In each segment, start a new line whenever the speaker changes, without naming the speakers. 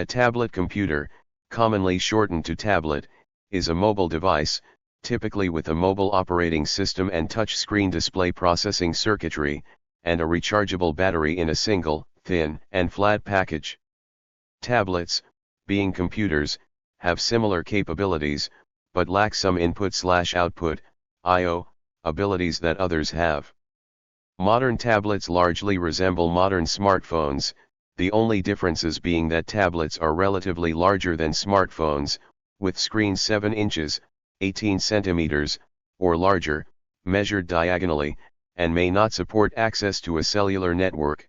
A tablet computer, commonly shortened to tablet, is a mobile device, typically with a mobile operating system and touchscreen display processing circuitry, and a rechargeable battery in a single, thin, and flat package. Tablets, being computers, have similar capabilities, but lack some input/output, I/O, abilities that others have. Modern tablets largely resemble modern smartphones, the only differences being that tablets are relatively larger than smartphones, with screens 7 inches, 18 centimeters, or larger, measured diagonally, and may not support access to a cellular network.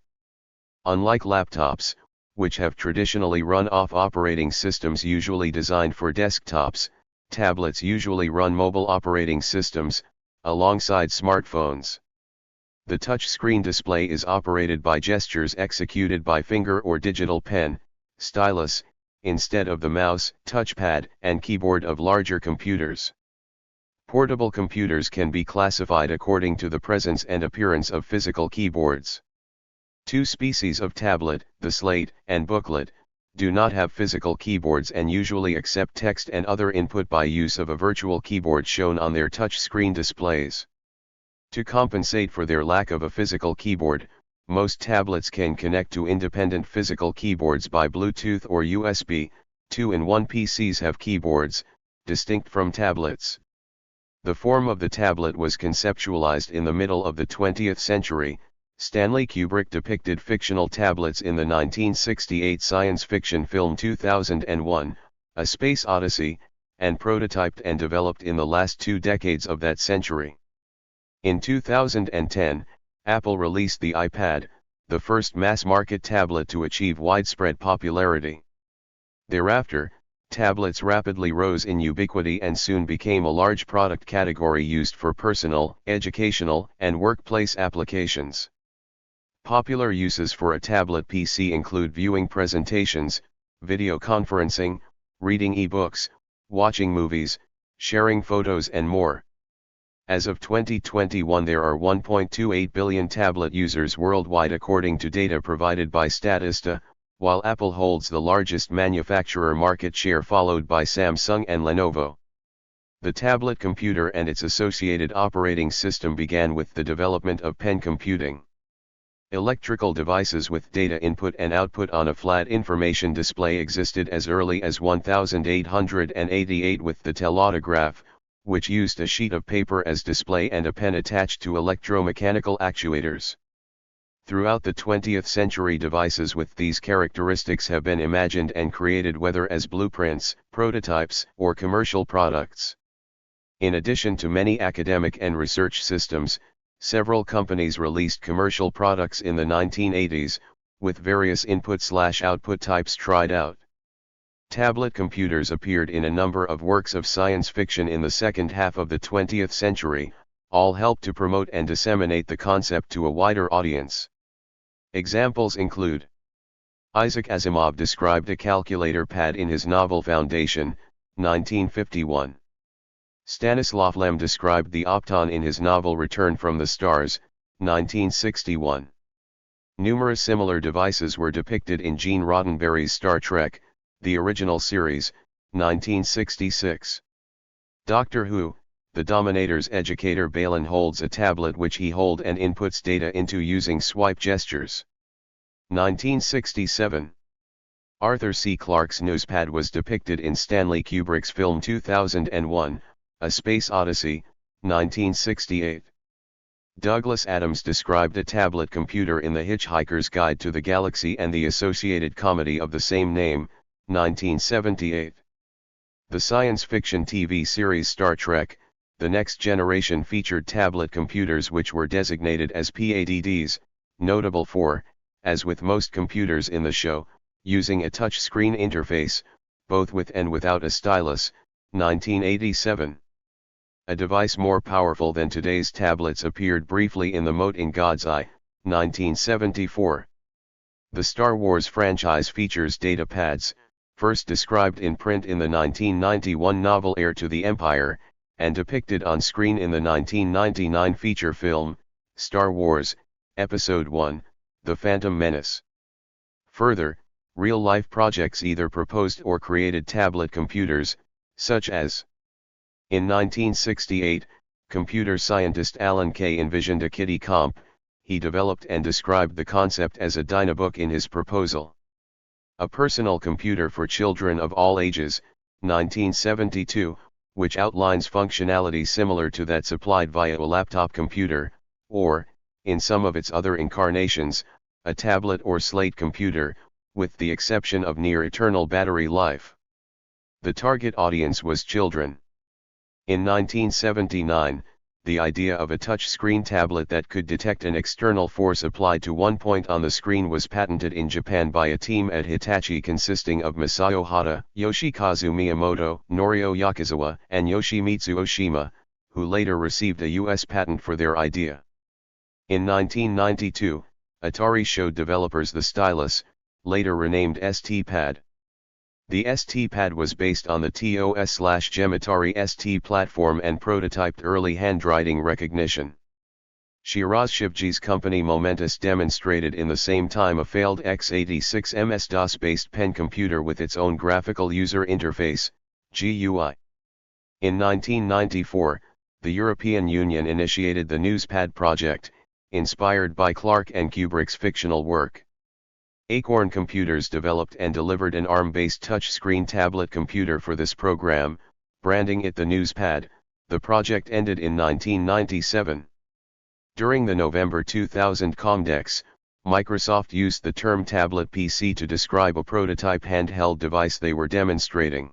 Unlike laptops, which have traditionally run off operating systems usually designed for desktops, tablets usually run mobile operating systems, alongside smartphones. The touchscreen display is operated by gestures executed by finger or digital pen, stylus, instead of the mouse, touchpad, and keyboard of larger computers. Portable computers can be classified according to the presence and appearance of physical keyboards. Two species of tablet, the slate and booklet, do not have physical keyboards and usually accept text and other input by use of a virtual keyboard shown on their touchscreen displays. To compensate for their lack of a physical keyboard, most tablets can connect to independent physical keyboards by Bluetooth or USB. 2-in-1 PCs have keyboards, distinct from tablets. The form of the tablet was conceptualized in the middle of the 20th century. Stanley Kubrick depicted fictional tablets in the 1968 science fiction film 2001, A Space Odyssey, and prototyped and developed in the last 2 decades of that century. In 2010, Apple released the iPad, the first mass-market tablet to achieve widespread popularity. Thereafter, tablets rapidly rose in ubiquity and soon became a large product category used for personal, educational, and workplace applications. Popular uses for a tablet PC include viewing presentations, video conferencing, reading e-books, watching movies, sharing photos and more. As of 2021 there are 1.28 billion tablet users worldwide according to data provided by Statista, while Apple holds the largest manufacturer market share followed by Samsung and Lenovo. The tablet computer and its associated operating system began with the development of pen computing. Electrical devices with data input and output on a flat information display existed as early as 1888 with the telautograph, which used a sheet of paper as display and a pen attached to electromechanical actuators. Throughout the 20th century devices with these characteristics have been imagined and created whether as blueprints, prototypes, or commercial products. In addition to many academic and research systems, several companies released commercial products in the 1980s, with various input/output types tried out. Tablet computers appeared in a number of works of science fiction in the second half of the 20th century, all helped to promote and disseminate the concept to a wider audience. Examples include: Isaac Asimov described a calculator pad in his novel Foundation, 1951. Stanislav Lem described the Opton in his novel Return from the Stars, 1961. Numerous similar devices were depicted in Gene Roddenberry's Star Trek, the original series, 1966. Doctor Who, the Dominator's educator Balin holds a tablet which he holds and inputs data into using swipe gestures. 1967. Arthur C. Clarke's newspad was depicted in Stanley Kubrick's film 2001, A Space Odyssey, 1968. Douglas Adams described a tablet computer in The Hitchhiker's Guide to the Galaxy and the associated comedy of the same name, 1978. The science fiction TV series Star Trek, The Next Generation featured tablet computers which were designated as PADDs, notable for, as with most computers in the show, using a touch-screen interface, both with and without a stylus, 1987. A device more powerful than today's tablets appeared briefly in The Mote in God's Eye, 1974. The Star Wars franchise features data pads, first described in print in the 1991 novel Heir to the Empire, and depicted on screen in the 1999 feature film, Star Wars, Episode I, The Phantom Menace. Further, Real-life projects either proposed or created tablet computers, such as in 1968, computer scientist Alan Kay envisioned a kiddie comp. He developed and described the concept as a Dynabook in his proposal. A personal computer for children of all ages, 1972, which outlines functionality similar to that supplied via a laptop computer, or, in some of its other incarnations, a tablet or slate computer, with the exception of near-eternal battery life. The target audience was children. In 1979, the idea of a touch-screen tablet that could detect an external force applied to one point on the screen was patented in Japan by a team at Hitachi consisting of Masayo Hata, Yoshikazu Miyamoto, Norio Yakizawa, and Yoshimitsu Oshima, who later received a US patent for their idea. In 1992, Atari showed developers the stylus, later renamed ST-Pad. The ST-Pad was based on the TOS/GEM Atari ST platform and prototyped early handwriting recognition. Shiraz Shivji's company Momentus demonstrated in the same time a failed x86 MS-DOS-based pen computer with its own graphical user interface, GUI. In 1994, the European Union initiated the Newspad project, inspired by Clark and Kubrick's fictional work. Acorn Computers developed and delivered an ARM-based touchscreen tablet computer for this program, branding it the Newspad. The project ended in 1997. During the November 2000 Comdex, Microsoft used the term tablet PC to describe a prototype handheld device they were demonstrating.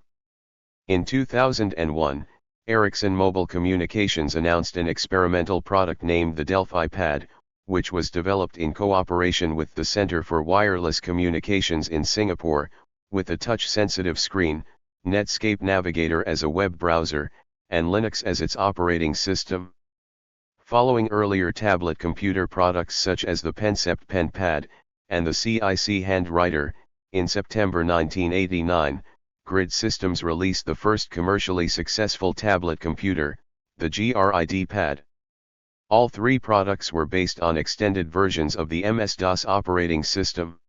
In 2001, Ericsson Mobile Communications announced an experimental product named the Delphi Pad, which was developed in cooperation with the Center for Wireless Communications in Singapore, with a touch-sensitive screen, Netscape Navigator as a web browser, and Linux as its operating system. Following earlier tablet computer products such as the Pencept Pen Pad, and the CIC Handwriter, in September 1989, Grid Systems released the first commercially successful tablet computer, the GRID Pad. All three products were based on extended versions of the MS-DOS operating system.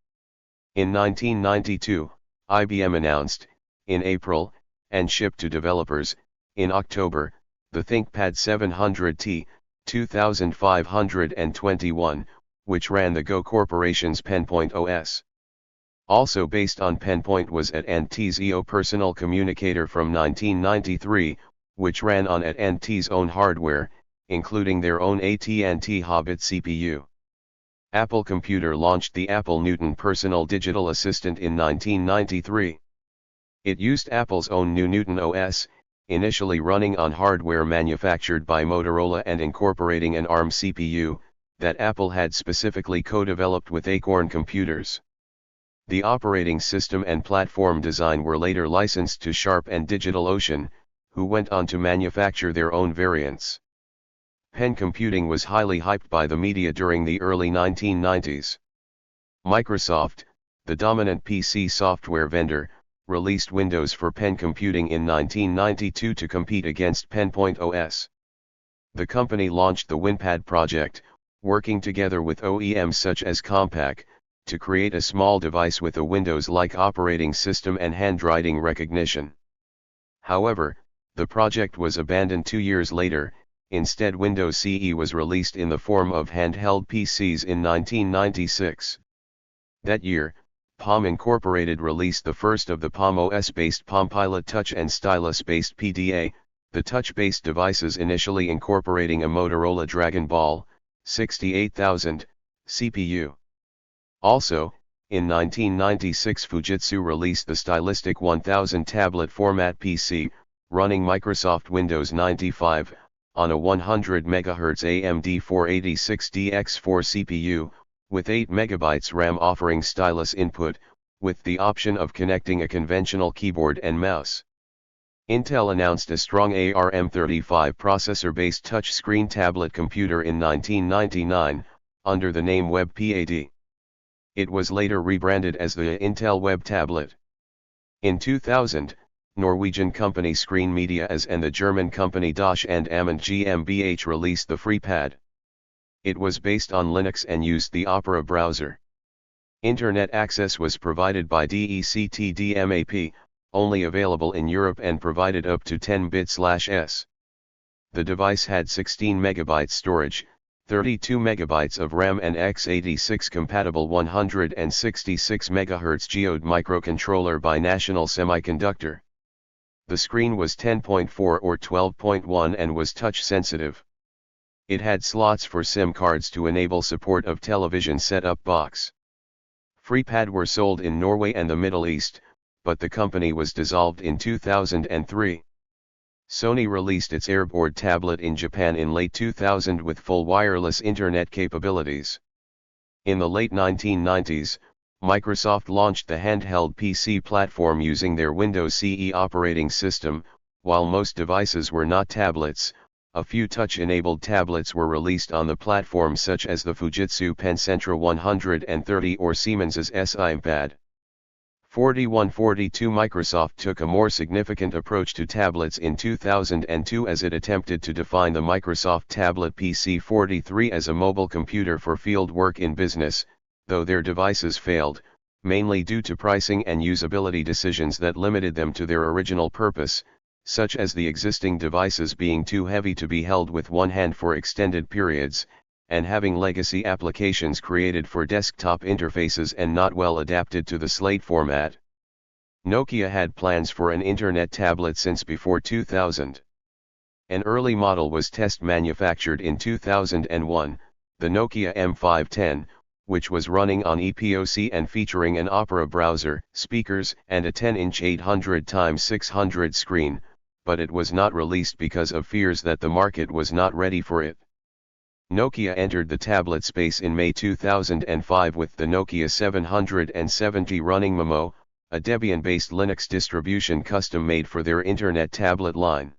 In 1992, IBM announced, in April, and shipped to developers, in October, the ThinkPad 700T, 2521, which ran the Go Corporation's PenPoint OS. Also based on PenPoint was AT&T's EO Personal Communicator from 1993, which ran on AT&T's own hardware, including their own AT&T Hobbit CPU. Apple Computer launched the Apple Newton Personal Digital Assistant in 1993. It used Apple's own new Newton OS, initially running on hardware manufactured by Motorola and incorporating an ARM CPU, that Apple had specifically co-developed with Acorn Computers. The operating system and platform design were later licensed to Sharp and DigitalOcean, who went on to manufacture their own variants. Pen computing was highly hyped by the media during the early 1990s. Microsoft, the dominant PC software vendor, released Windows for pen computing in 1992 to compete against PenPoint OS. The company launched the WinPad project, working together with OEMs such as Compaq, to create a small device with a Windows-like operating system and handwriting recognition. However, the project was abandoned 2 years later. Instead, Windows CE was released in the form of handheld PCs in 1996. That year, Palm Incorporated released the first of the Palm OS-based Palm Pilot Touch and stylus-based PDA, the touch-based devices initially incorporating a Motorola Dragon Ball 68000 CPU. Also, in 1996 Fujitsu released the Stylistic 1000 tablet format PC, running Microsoft Windows 95, on a 100 MHz AMD 486DX4 CPU, with 8 MB RAM offering stylus input, with the option of connecting a conventional keyboard and mouse. Intel announced a strong ARM35 processor-based touchscreen tablet computer in 1999, under the name WebPad. It was later rebranded as the Intel Web Tablet. In 2000, Norwegian company Screen Media AS and the German company Dosh and Amund GmbH released the FreePad. It was based on Linux and used the Opera browser. Internet access was provided by DECT-DMAP, only available in Europe and provided up to 10 bit/s. The device had 16 MB storage, 32 MB of RAM and x86 compatible 166 MHz geode microcontroller by National Semiconductor. The screen was 10.4 or 12.1 and was touch sensitive. It had slots for SIM cards to enable support of television set-up box. FreePad were sold in Norway and the Middle East, but the company was dissolved in 2003. Sony released its Airboard tablet in Japan in late 2000 with full wireless internet capabilities. In the late 1990s, Microsoft launched the handheld PC platform using their Windows CE operating system. While most devices were not tablets, a few touch-enabled tablets were released on the platform, such as the Fujitsu Pencentra 130 or Siemens's SiPad. 4142. Microsoft took a more significant approach to tablets in 2002 as it attempted to define the Microsoft Tablet PC-43 as a mobile computer for field work in business, though their devices failed, mainly due to pricing and usability decisions that limited them to their original purpose, such as the existing devices being too heavy to be held with one hand for extended periods, and having legacy applications created for desktop interfaces and not well adapted to the slate format. Nokia had plans for an internet tablet since before 2000. An early model was test manufactured in 2001, the Nokia M510, which was running on ePOC and featuring an Opera browser, speakers, and a 10-inch 800x600 screen, but it was not released because of fears that the market was not ready for it. Nokia entered the tablet space in May 2005 with the Nokia 770 running Momo, a Debian-based Linux distribution custom-made for their internet tablet line.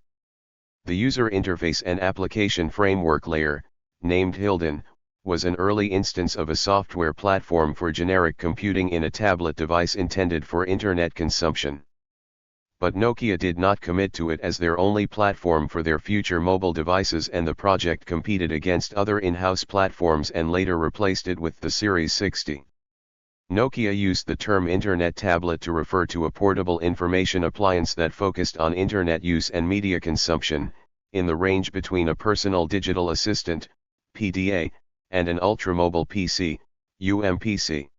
The user interface and application framework layer, named Hilden, was an early instance of a software platform for generic computing in a tablet device intended for internet consumption. But Nokia did not commit to it as their only platform for their future mobile devices, and the project competed against other in-house platforms and later replaced it with the Series 60. Nokia used the term Internet tablet to refer to a portable information appliance that focused on internet use and media consumption, in the range between a personal digital assistant, PDA, and an ultramobile PC, UMPC.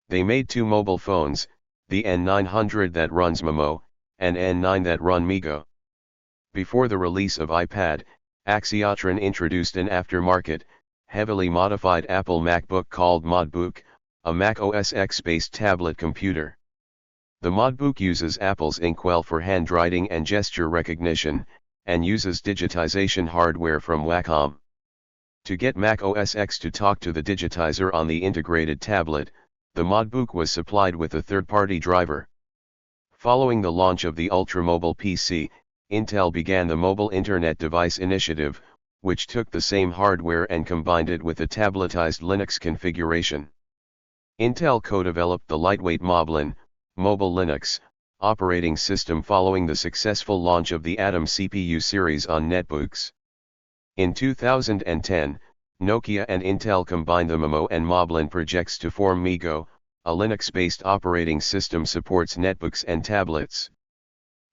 They made two mobile phones, the N900 that runs Momo, and N9 that run MeeGo. Before the release of iPad, Axiatron introduced an aftermarket, heavily modified Apple MacBook called ModBook, a Mac OS X-based tablet computer. The ModBook uses Apple's Inkwell for handwriting and gesture recognition, and uses digitization hardware from Wacom. To get Mac OS X to talk to the digitizer on the integrated tablet, the ModBook was supplied with a third-party driver. Following the launch of the ultramobile PC, Intel began the Mobile Internet Device Initiative, which took the same hardware and combined it with a tabletized Linux configuration. Intel co-developed the lightweight Moblin, Mobile Linux, operating system following the successful launch of the Atom CPU series on netbooks. In 2010, Nokia and Intel combined the Momo and Moblin projects to form MeeGo, a Linux-based operating system supports netbooks and tablets.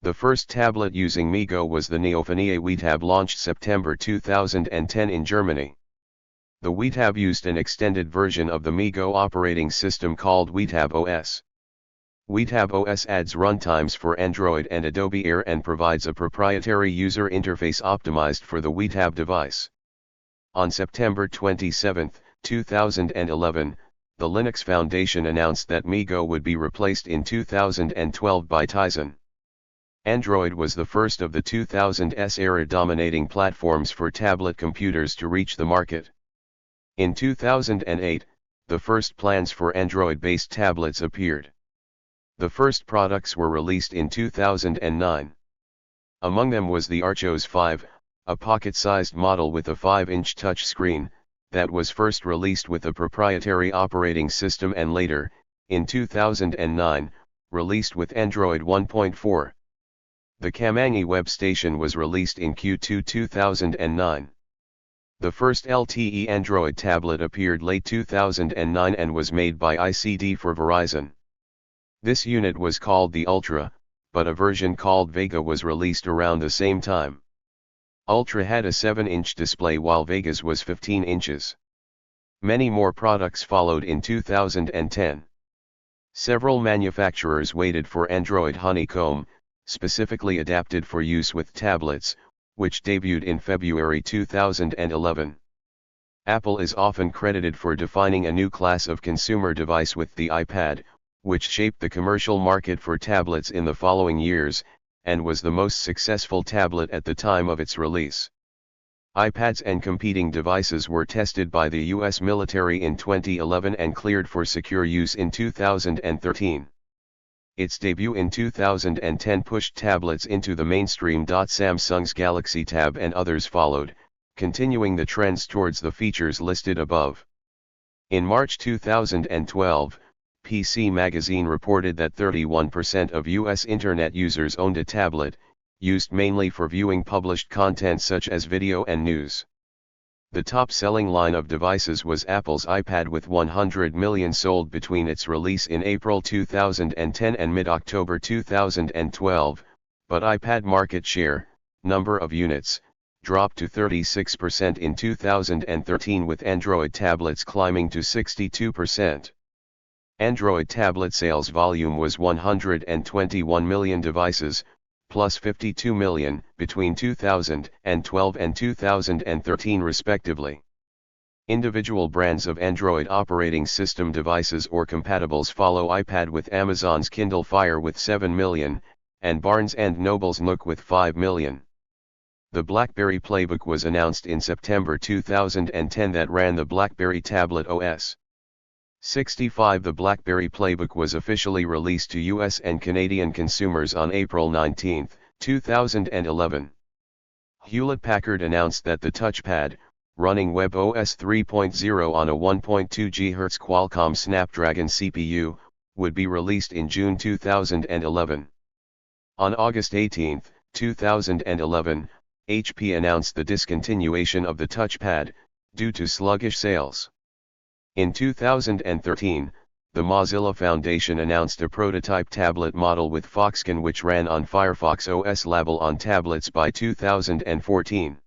The first tablet using MeeGo was the Neophenie WeTab, launched September 2010 in Germany. The WeTab used an extended version of the MeeGo operating system called WeTab OS. WeTab OS adds runtimes for Android and Adobe Air and provides a proprietary user interface optimized for the WeTab device. On September 27, 2011, the Linux Foundation announced that MeeGo would be replaced in 2012 by Tizen. Android was the first of the 2000s era dominating platforms for tablet computers to reach the market. In 2008, the first plans for Android-based tablets appeared. The first products were released in 2009. Among them was the Archos 5, a pocket-sized model with a 5-inch touchscreen, that was first released with a proprietary operating system and later, in 2009, released with Android 1.4. The Kamangi web station was released in Q2 2009. The first LTE Android tablet appeared late 2009 and was made by ICD for Verizon. This unit was called the Ultra, but a version called Vega was released around the same time. Ultra had a 7-inch display while Vega's was 15 inches. Many more products followed in 2010. Several manufacturers waited for Android Honeycomb, specifically adapted for use with tablets, which debuted in February 2011. Apple is often credited for defining a new class of consumer device with the iPad, which shaped the commercial market for tablets in the following years, and was the most successful tablet at the time of its release. iPads and competing devices were tested by the U.S. military in 2011 and cleared for secure use in 2013. Its debut in 2010 pushed tablets into the mainstream. Samsung's Galaxy Tab and others followed, continuing the trends towards the features listed above. In March 2012, PC Magazine reported that 31% of U.S. Internet users owned a tablet, used mainly for viewing published content such as video and news. The top-selling line of devices was Apple's iPad with 100 million sold between its release in April 2010 and mid-October 2012, but iPad market share, number of units, dropped to 36% in 2013 with Android tablets climbing to 62%. Android tablet sales volume was 121 million devices, plus 52 million, between 2012 and 2013 respectively. Individual brands of Android operating system devices or compatibles follow iPad with Amazon's Kindle Fire with 7 million, and Barnes & Noble's Nook with 5 million. The BlackBerry Playbook was announced in September 2010 that ran the BlackBerry Tablet OS. 65. The BlackBerry Playbook was officially released to US and Canadian consumers on April 19, 2011. Hewlett-Packard announced that the touchpad, running WebOS 3.0 on a 1.2 GHz Qualcomm Snapdragon CPU, would be released in June 2011. On August 18, 2011, HP announced the discontinuation of the touchpad, due to sluggish sales. In 2013, the Mozilla Foundation announced a prototype tablet model with Foxconn which ran on Firefox OS label on tablets by 2014.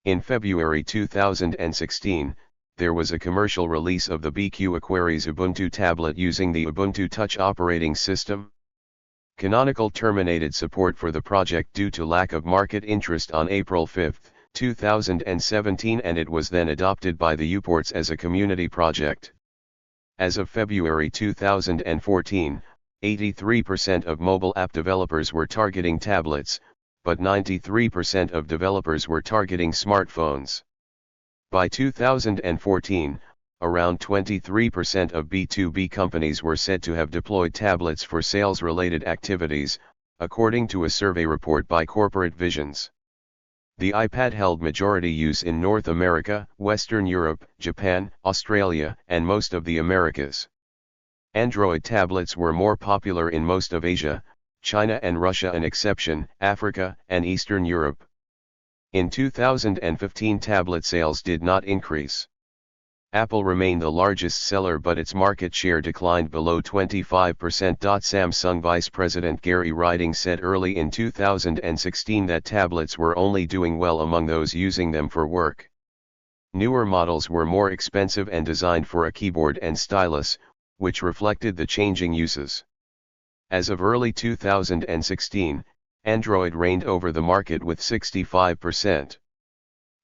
In February 2016, there was a commercial release of the BQ Aquaris Ubuntu tablet using the Ubuntu Touch operating system. Canonical terminated support for the project due to lack of market interest on April 5, 2017, and it was then adopted by the Uports as a community project. As of February 2014, 83% of mobile app developers were targeting tablets, but 93% of developers were targeting smartphones. By 2014, around 23% of B2B companies were said to have deployed tablets for sales-related activities, according to a survey report by Corporate Visions. The iPad held majority use in North America, Western Europe, Japan, Australia, and most of the Americas. Android tablets were more popular in most of Asia, China and Russia an exception, Africa, and Eastern Europe. In 2015 tablet sales did not increase. Apple remained the largest seller but its market share declined below 25%. Samsung Vice President Gary Riding said early in 2016 that tablets were only doing well among those using them for work. Newer models were more expensive and designed for a keyboard and stylus, which reflected the changing uses. As of early 2016, Android reigned over the market with 65%.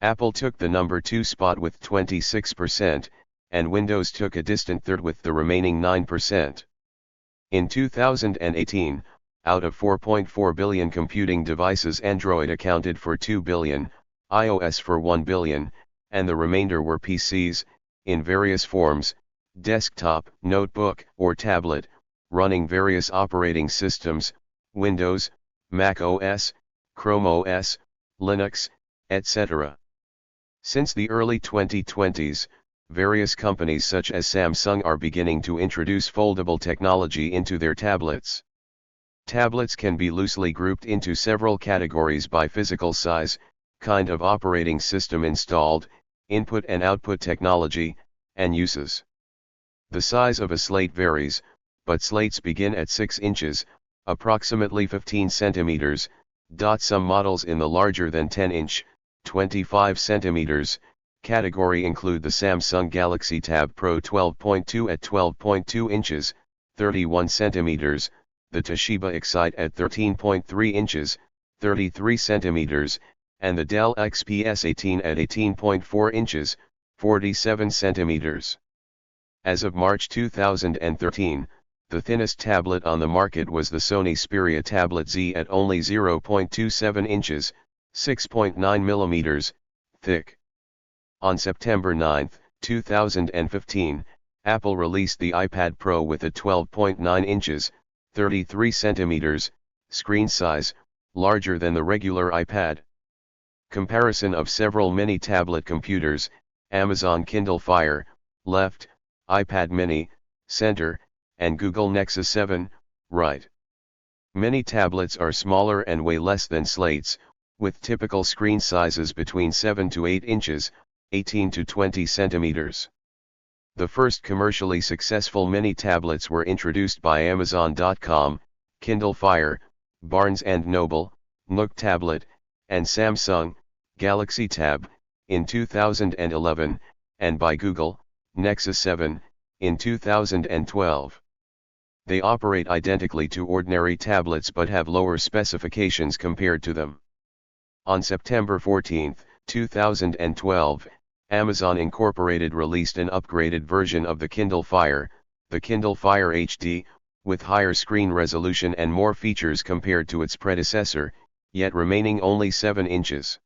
Apple took the number 2 spot with 26%, and Windows took a distant third with the remaining 9%. In 2018, out of 4.4 billion computing devices, Android accounted for 2 billion, iOS for 1 billion, and the remainder were PCs, in various forms, desktop, notebook, or tablet, running various operating systems, Windows, Mac OS, Chrome OS, Linux, etc. Since the early 2020s, various companies such as Samsung are beginning to introduce foldable technology into their tablets. Tablets can be loosely grouped into several categories by physical size, kind of operating system installed, input and output technology, and uses. The size of a slate varies, but slates begin at 6 inches, approximately 15 centimeters. Some models in the larger than 10-inch, 25 centimeters, category include the Samsung Galaxy Tab Pro 12.2 at 12.2 inches, 31 centimeters, the Toshiba Excite at 13.3 inches, 33 centimeters, and the Dell XPS 18 at 18.4 inches, 47 centimeters. As of March 2013, the thinnest tablet on the market was the Sony Xperia Tablet Z at only 0.27 inches, 6.9 millimeters, thick. On September 9, 2015, Apple released the iPad Pro with a 12.9 inches, 33 centimeters, screen size, larger than the regular iPad. Comparison of several mini tablet computers, Amazon Kindle Fire, left, iPad mini, center, and Google Nexus 7, right. Mini tablets are smaller and weigh less than slates, with typical screen sizes between 7 to 8 inches, 18 to 20 centimeters. The first commercially successful mini tablets were introduced by Amazon.com, Kindle Fire, Barnes & Noble, Nook Tablet, and Samsung, Galaxy Tab, in 2011, and by Google, Nexus 7, in 2012. They operate identically to ordinary tablets but have lower specifications compared to them. On September 14, 2012, Amazon Incorporated released an upgraded version of the Kindle Fire, the Kindle Fire HD, with higher screen resolution and more features compared to its predecessor, yet remaining only 7 inches.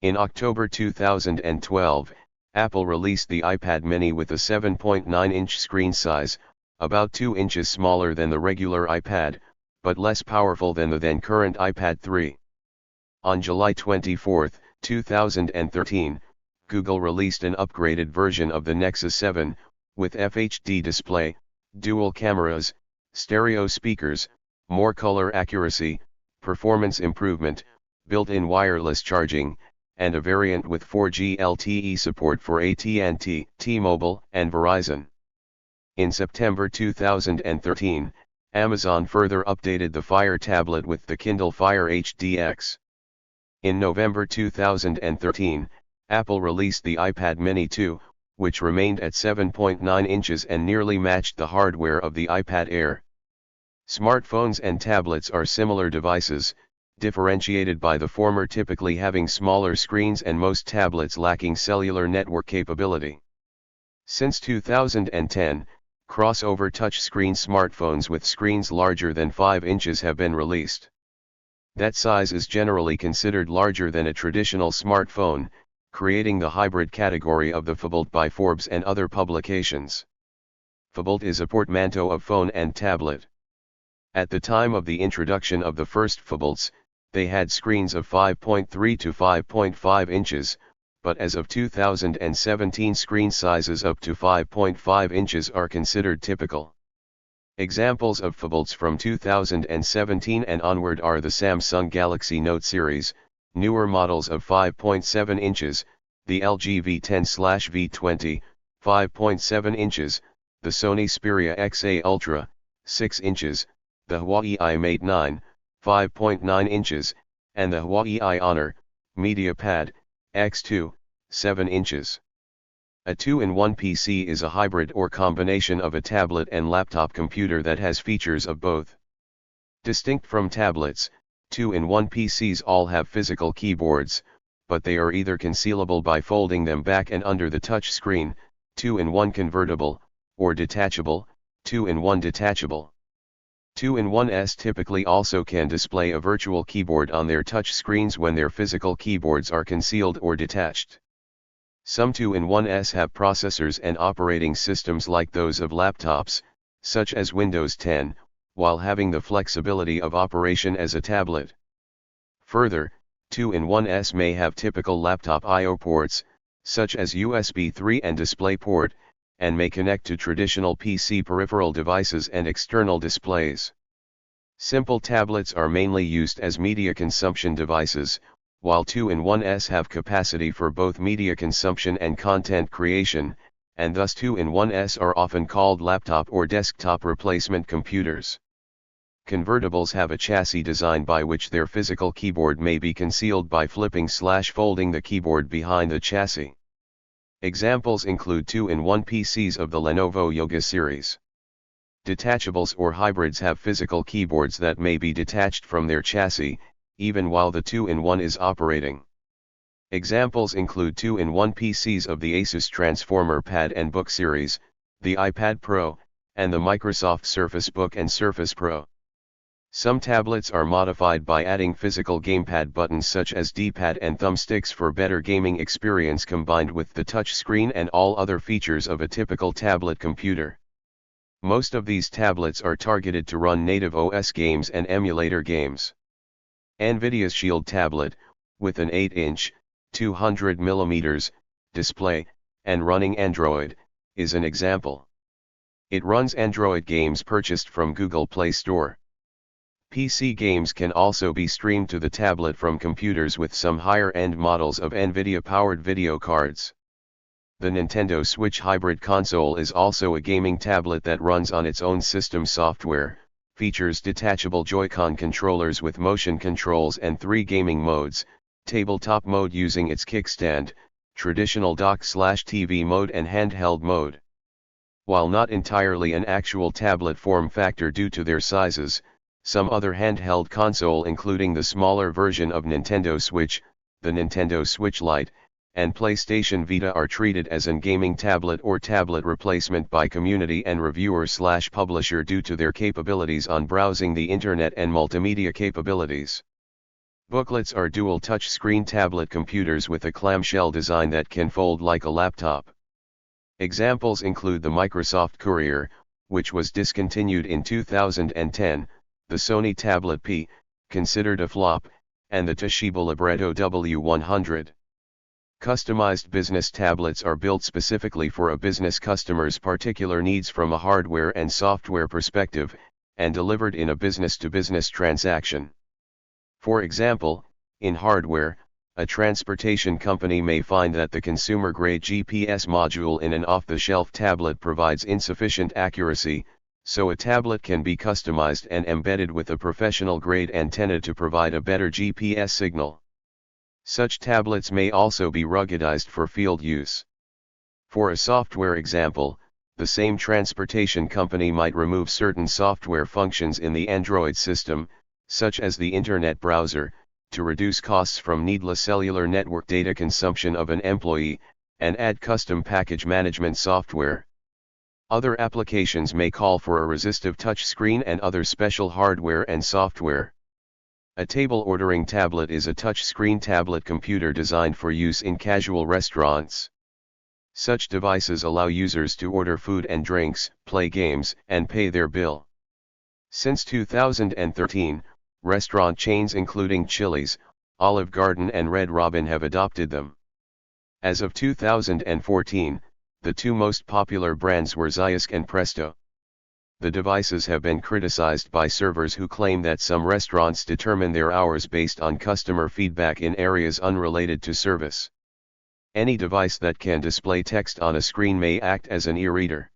In October 2012, Apple released the iPad mini with a 7.9-inch screen size, about 2 inches smaller than the regular iPad, but less powerful than the then-current iPad 3. On July 24, 2013, Google released an upgraded version of the Nexus 7, with FHD display, dual cameras, stereo speakers, more color accuracy, performance improvement, built-in wireless charging, and a variant with 4G LTE support for AT&T, T-Mobile, and Verizon. In September 2013, Amazon further updated the Fire tablet with the Kindle Fire HDX. In November 2013, Apple released the iPad mini 2, which remained at 7.9 inches and nearly matched the hardware of the iPad Air. Smartphones and tablets are similar devices, differentiated by the former typically having smaller screens and most tablets lacking cellular network capability. Since 2010, crossover touchscreen smartphones with screens larger than 5 inches have been released. That size is generally considered larger than a traditional smartphone, creating the hybrid category of the phablet by Forbes and other publications. Phablet is a portmanteau of phone and tablet. At the time of the introduction of the first phablets, they had screens of 5.3 to 5.5 inches, but as of 2017 screen sizes up to 5.5 inches are considered typical. Examples of phablets from 2017 and onward are the Samsung Galaxy Note series, newer models of 5.7 inches, the LG V10/V20, 5.7 inches, the Sony Xperia XA Ultra, 6 inches, the Huawei iMate 9, 5.9 inches, and the Huawei iHonor, MediaPad, X2, 7 inches. A 2-in-1 PC is a hybrid or combination of a tablet and laptop computer that has features of both. Distinct from tablets, 2-in-1 PCs all have physical keyboards, but they are either concealable by folding them back and under the touch screen, 2-in-1 convertible, or detachable, 2-in-1 detachable. 2-in-1s typically also can display a virtual keyboard on their touch screens when their physical keyboards are concealed or detached. Some 2-in-1s have processors and operating systems like those of laptops, such as Windows 10, while having the flexibility of operation as a tablet. Further, 2-in-1s may have typical laptop I/O ports, such as USB 3 and DisplayPort, and may connect to traditional PC peripheral devices and external displays. Simple tablets are mainly used as media consumption devices, while 2-in-1s have capacity for both media consumption and content creation, and thus 2-in-1s are often called laptop or desktop replacement computers. Convertibles have a chassis design by which their physical keyboard may be concealed by flipping/folding the keyboard behind the chassis. Examples include 2-in-1 PCs of the Lenovo Yoga series. Detachables or hybrids have physical keyboards that may be detached from their chassis, even while the 2-in-1 is operating. Examples include 2-in-1 PCs of the Asus Transformer Pad and Book series, the iPad Pro, and the Microsoft Surface Book and Surface Pro. Some tablets are modified by adding physical gamepad buttons such as D-pad and thumbsticks for better gaming experience combined with the touch screen and all other features of a typical tablet computer. Most of these tablets are targeted to run native OS games and emulator games. NVIDIA's Shield tablet, with an 8-inch, 200mm, display, and running Android, is an example. It runs Android games purchased from Google Play Store. PC games can also be streamed to the tablet from computers with some higher-end models of NVIDIA-powered video cards. The Nintendo Switch Hybrid Console is also a gaming tablet that runs on its own system software, features detachable Joy-Con controllers with motion controls and 3 gaming modes, tabletop mode using its kickstand, traditional dock/TV mode and handheld mode. While not entirely an actual tablet form factor due to their sizes, some other handheld console including the smaller version of Nintendo Switch, the Nintendo Switch Lite, and PlayStation Vita are treated as an gaming tablet or tablet replacement by community and reviewer/publisher due to their capabilities on browsing the internet and multimedia capabilities. Booklets are dual touch-screen tablet computers with a clamshell design that can fold like a laptop. Examples include the Microsoft Courier, which was discontinued in 2010, the Sony Tablet P, considered a flop, and the Toshiba Libretto W100. Customized business tablets are built specifically for a business customer's particular needs from a hardware and software perspective, and delivered in a business-to-business transaction. For example, in hardware, a transportation company may find that the consumer-grade GPS module in an off-the-shelf tablet provides insufficient accuracy, so a tablet can be customized and embedded with a professional-grade antenna to provide a better GPS signal. Such tablets may also be ruggedized for field use. For a software example, the same transportation company might remove certain software functions in the Android system, such as the Internet browser, to reduce costs from needless cellular network data consumption of an employee, and add custom package management software. Other applications may call for a resistive touchscreen and other special hardware and software. A table ordering tablet is a touchscreen tablet computer designed for use in casual restaurants. Such devices allow users to order food and drinks, play games, and pay their bill. Since 2013, restaurant chains including Chili's, Olive Garden and Red Robin have adopted them. As of 2014, the 2 most popular brands were Zyusk and Presto. The devices have been criticized by servers who claim that some restaurants determine their hours based on customer feedback in areas unrelated to service. Any device that can display text on a screen may act as an e-reader.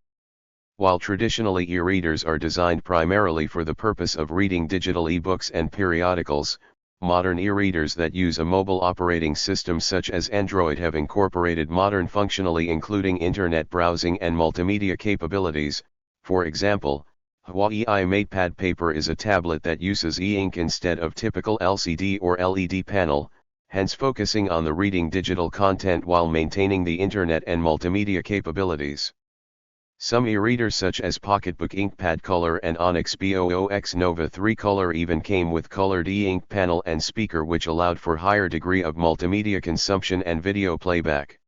While traditionally e-readers are designed primarily for the purpose of reading digital e-books and periodicals, modern e-readers that use a mobile operating system such as Android have incorporated modern functionality including internet browsing and multimedia capabilities. For example, Huawei MatePad Paper is a tablet that uses e-ink instead of typical LCD or LED panel, hence focusing on the reading digital content while maintaining the internet and multimedia capabilities. Some e-readers such as Pocketbook InkPad Color and Onyx BOOX Nova 3 Color even came with colored e-ink panel and speaker which allowed for higher degree of multimedia consumption and video playback.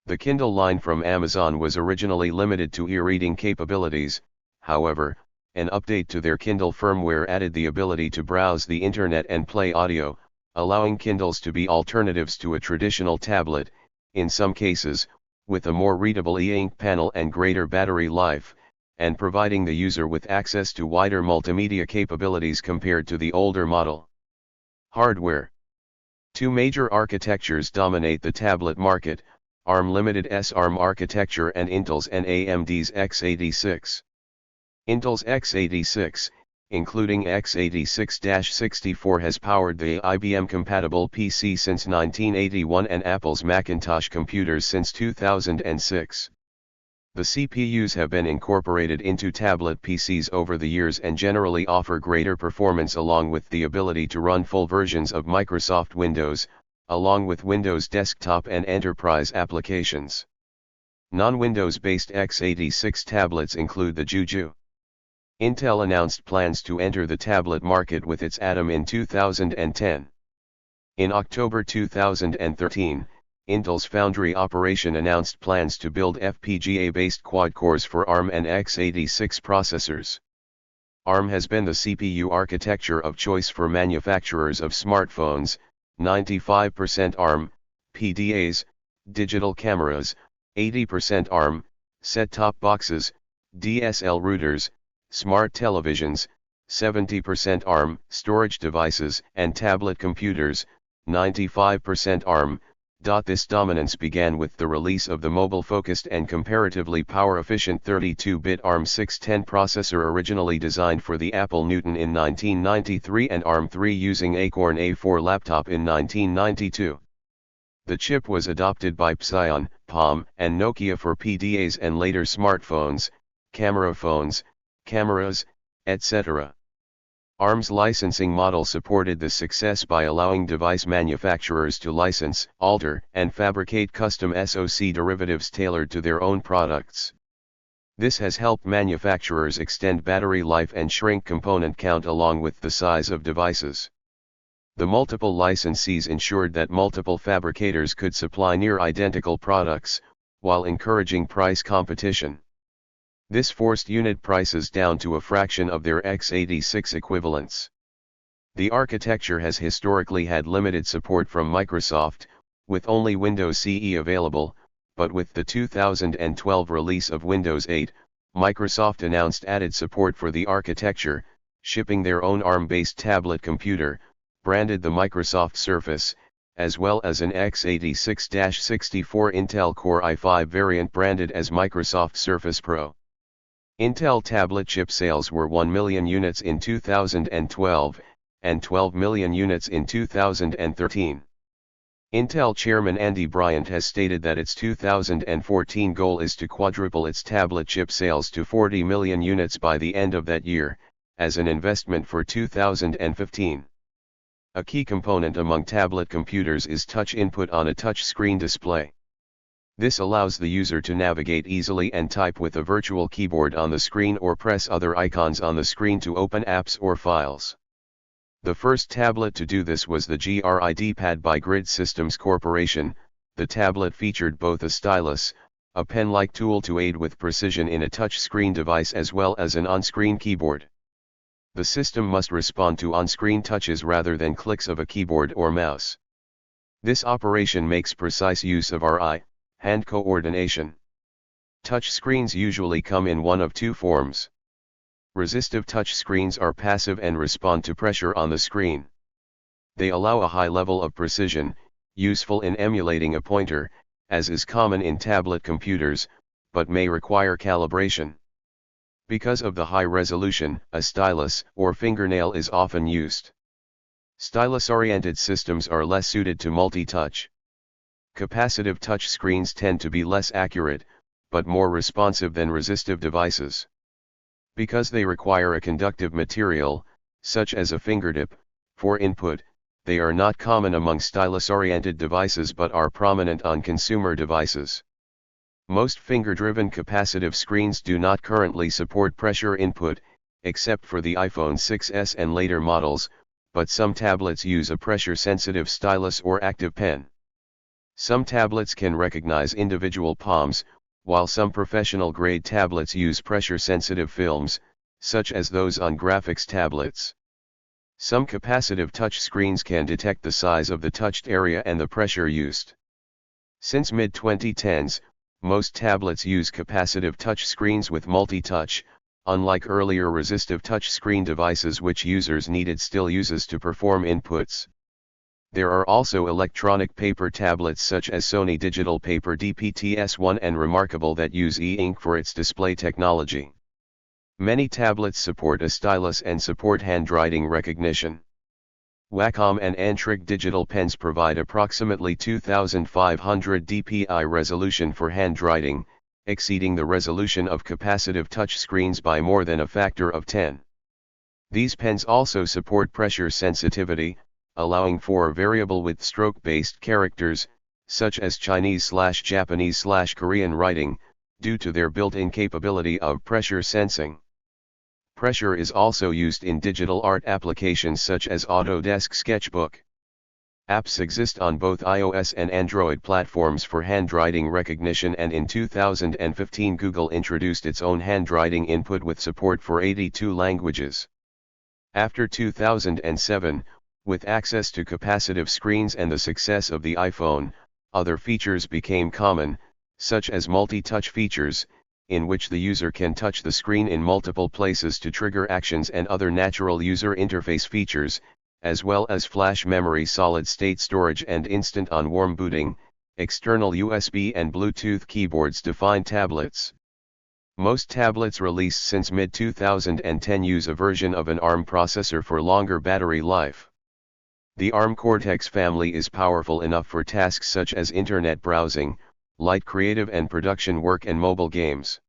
The Kindle line from Amazon was originally limited to e-reading capabilities, however, an update to their Kindle firmware added the ability to browse the internet and play audio, allowing Kindles to be alternatives to a traditional tablet, in some cases, with a more readable e-ink panel and greater battery life, and providing the user with access to wider multimedia capabilities compared to the older model. Hardware. Two major architectures dominate the tablet market, ARM Limited's ARM architecture and Intel's and AMD's x86. Intel's x86, including x86-64, has powered the IBM-compatible PC since 1981 and Apple's Macintosh computers since 2006. The CPUs have been incorporated into tablet PCs over the years and generally offer greater performance along with the ability to run full versions of Microsoft Windows, along with Windows Desktop and Enterprise applications. Non-Windows-based x86 tablets include the Juju. Intel announced plans to enter the tablet market with its Atom in 2010. In October 2013, Intel's foundry operation announced plans to build FPGA-based quad-cores for ARM and x86 processors. ARM has been the CPU architecture of choice for manufacturers of smartphones, 95% ARM, PDAs, digital cameras, 80% ARM, set-top boxes, DSL routers, smart televisions, 70% ARM, storage devices and tablet computers, 95% ARM. This dominance began with the release of the mobile-focused and comparatively power-efficient 32-bit ARM 610 processor originally designed for the Apple Newton in 1993 and ARM3 using Acorn A4 laptop in 1992. The chip was adopted by Psion, Palm, and Nokia for PDAs and later smartphones, camera phones, cameras, etc. ARM's licensing model supported this success by allowing device manufacturers to license, alter, and fabricate custom SoC derivatives tailored to their own products. This has helped manufacturers extend battery life and shrink component count along with the size of devices. The multiple licensees ensured that multiple fabricators could supply near identical products, while encouraging price competition. This forced unit prices down to a fraction of their x86 equivalents. The architecture has historically had limited support from Microsoft, with only Windows CE available, but with the 2012 release of Windows 8, Microsoft announced added support for the architecture, shipping their own ARM-based tablet computer, branded the Microsoft Surface, as well as an x86-64 Intel Core i5 variant branded as Microsoft Surface Pro. Intel tablet chip sales were 1 million units in 2012, and 12 million units in 2013. Intel chairman Andy Bryant has stated that its 2014 goal is to quadruple its tablet chip sales to 40 million units by the end of that year, as an investment for 2015. A key component among tablet computers is touch input on a touch screen display. This allows the user to navigate easily and type with a virtual keyboard on the screen or press other icons on the screen to open apps or files. The first tablet to do this was the Grid Pad by Grid Systems Corporation. The tablet featured both a stylus, a pen-like tool to aid with precision in a touch-screen device, as well as an on-screen keyboard. The system must respond to on-screen touches rather than clicks of a keyboard or mouse. This operation makes precise use of eye-hand coordination. Touch screens usually come in one of two forms. Resistive touch screens are passive and respond to pressure on the screen. They allow a high level of precision, useful in emulating a pointer, as is common in tablet computers, but may require calibration. Because of the high resolution, a stylus or fingernail is often used. Stylus-oriented systems are less suited to multi-touch. Capacitive touch screens tend to be less accurate, but more responsive than resistive devices. Because they require a conductive material, such as a fingertip, for input, they are not common among stylus-oriented devices but are prominent on consumer devices. Most finger-driven capacitive screens do not currently support pressure input, except for the iPhone 6s and later models, but some tablets use a pressure-sensitive stylus or active pen. Some tablets can recognize individual palms, while some professional-grade tablets use pressure-sensitive films, such as those on graphics tablets. Some capacitive touch screens can detect the size of the touched area and the pressure used. Since mid-2010s, most tablets use capacitive touch screens with multi-touch, unlike earlier resistive touch screen devices which users needed still uses to perform inputs. There are also electronic paper tablets such as Sony Digital Paper DPTS1 and remarkable that use e-ink for its display technology. Many tablets support a stylus and support handwriting recognition. Wacom and Antric digital pens provide approximately 2500 dpi resolution for handwriting, exceeding the resolution of capacitive touchscreens by more than a factor of 10. These pens also support pressure sensitivity, allowing for variable with stroke-based characters, such as Chinese/Japanese/Korean writing, due to their built-in capability of pressure sensing. Pressure is also used in digital art applications such as Autodesk Sketchbook. Apps exist on both iOS and Android platforms for handwriting recognition, and in 2015 Google introduced its own handwriting input with support for 82 languages. After 2007, with access to capacitive screens and the success of the iPhone, other features became common, such as multi-touch features, in which the user can touch the screen in multiple places to trigger actions, and other natural user interface features, as well as flash memory, solid-state storage and instant on-warm booting. External USB and Bluetooth keyboards define tablets. Most tablets released since mid-2010 use a version of an ARM processor for longer battery life. The ARM Cortex family is powerful enough for tasks such as internet browsing, light creative and production work, and mobile games.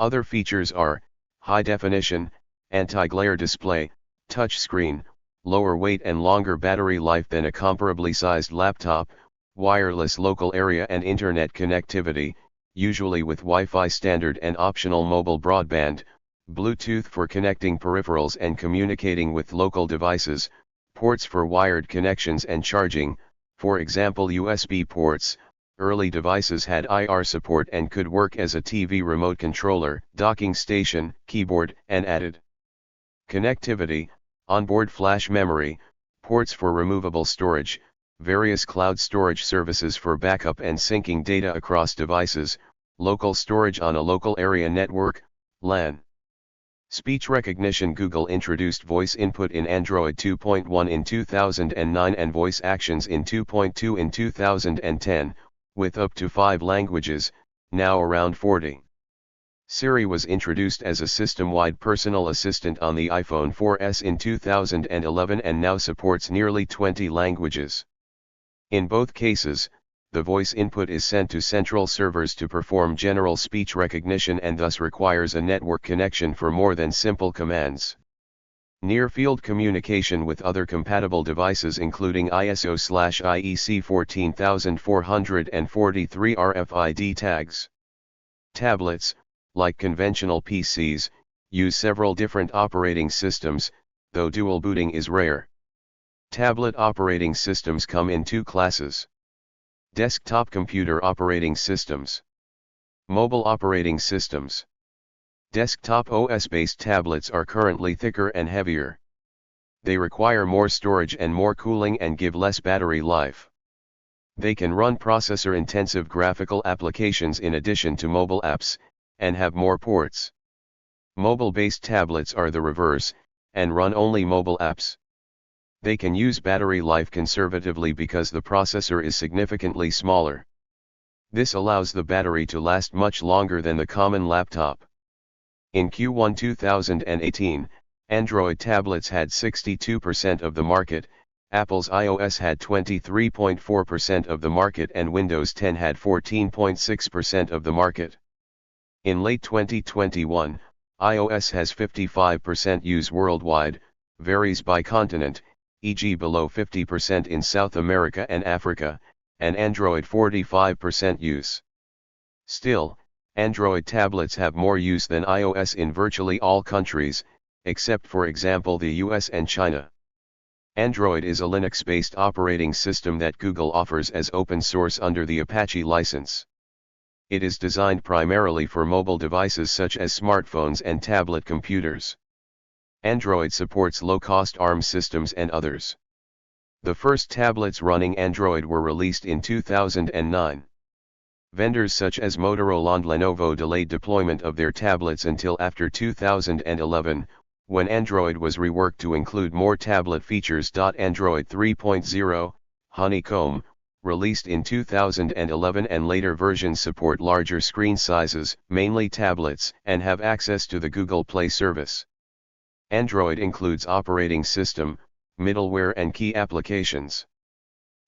Other features are high definition, anti-glare display, touch screen, lower weight and longer battery life than a comparably sized laptop, wireless local area and internet connectivity, usually with Wi-Fi standard and optional mobile broadband, Bluetooth for connecting peripherals and communicating with local devices, ports for wired connections and charging, for example USB ports. Early devices had IR support and could work as a TV remote controller, docking station, keyboard, and added connectivity, onboard flash memory, ports for removable storage, various cloud storage services for backup and syncing data across devices, local storage on a local area network, LAN. Speech recognition. Google introduced voice input in Android 2.1 in 2009 and voice actions in 2.2 in 2010, with up to 5 languages, now around 40. Siri was introduced as a system-wide personal assistant on the iPhone 4S in 2011 and now supports nearly 20 languages. In both cases, the voice input is sent to central servers to perform general speech recognition and thus requires a network connection for more than simple commands. Near-field communication with other compatible devices including ISO/IEC 14443 RFID tags. Tablets, like conventional PCs, use several different operating systems, though dual booting is rare. Tablet operating systems come in 2 classes. Desktop computer operating systems. Mobile operating systems. Desktop OS-based tablets are currently thicker and heavier. They require more storage and more cooling and give less battery life. They can run processor-intensive graphical applications in addition to mobile apps, and have more ports. Mobile-based tablets are the reverse, and run only mobile apps. They can use battery life conservatively because the processor is significantly smaller. This allows the battery to last much longer than the common laptop. In Q1 2018, Android tablets had 62% of the market, Apple's iOS had 23.4% of the market, and Windows 10 had 14.6% of the market. In late 2021, iOS has 55% use worldwide, varies by continent, e.g. below 50% in South America and Africa, and Android 45% use. Still, Android tablets have more use than iOS in virtually all countries, except for example the US and China. Android is a Linux-based operating system that Google offers as open source under the Apache license. It is designed primarily for mobile devices such as smartphones and tablet computers. Android supports low-cost ARM systems and others. The first tablets running Android were released in 2009. Vendors such as Motorola and Lenovo delayed deployment of their tablets until after 2011, when Android was reworked to include more tablet features. Android 3.0, Honeycomb, released in 2011, and later versions support larger screen sizes, mainly tablets, and have access to the Google Play service. Android includes operating system, middleware and key applications.